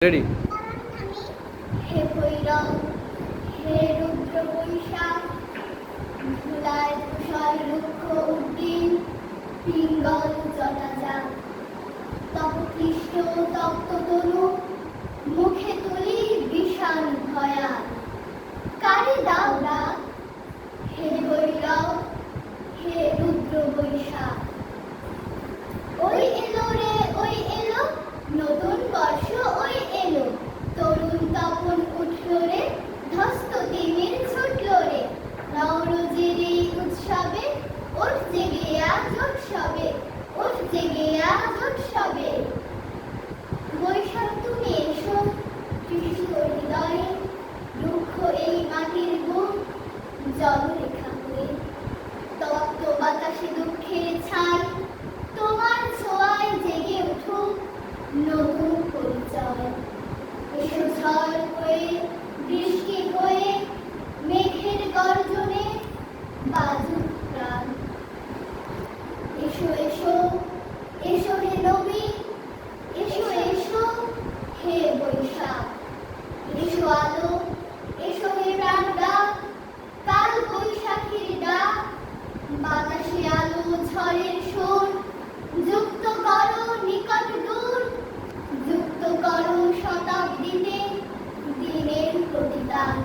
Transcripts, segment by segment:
Ready. হে ভৈরব, হে রুদ্র বৈশাখ, ধুলায় তুষার রুক্ষ উদ্দিন, পিঙ্গল জটাজা, তব ক্লিষ্ট তপ্ত তনু, মুখে তুলি বিষাণ ভয়াল। কারে দাও রাগ, হে ভৈরব, হে রুদ্র বৈশাখ। ওই এলো রে, ওই এলো, নতুন বর্ষ ওই এলো, তরুণ তপন উঠল রে, ধস্ত তিমির ছুটল রে, নওরোজের এই উৎসবে ওঠ জেগে আজ উৎসবে, ওঠ জেগে আজ উৎসবে। বৈশাখ তুমি এসো, কৃষ্ণ হৃদয়ে, দুঃখ এই মাটির বুক জলরেখা হয়ে, তপ্ত বাতাসে দুঃখের ছাই, তোমার ছোঁয়ায় জেগে উঠুক নতুন পরিচয়। এসো ঝড় হয়ে, বৃষ্টি হয়ে, মেঘের গর্জনে বাজুক প্রাণ। এসো এসো, এসো হে নবী, এসো এসো হে বৈশাখ। এসো আলো, এসো হে প্রাণ ডাক, কাল বৈশাখীর ডাক, বাতাসে আলো ঝড়ের সুর, যুক্ত করো নিকট দূর, যুক্ত করো শতাব্দীতে দিনের প্রতিদান।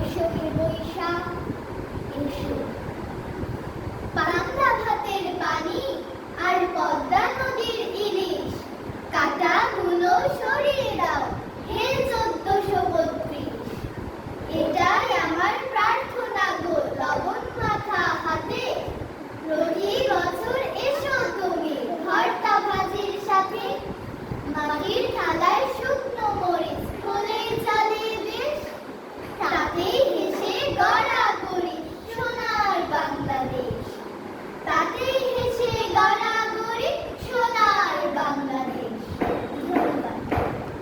এসো হে বৈশাখ,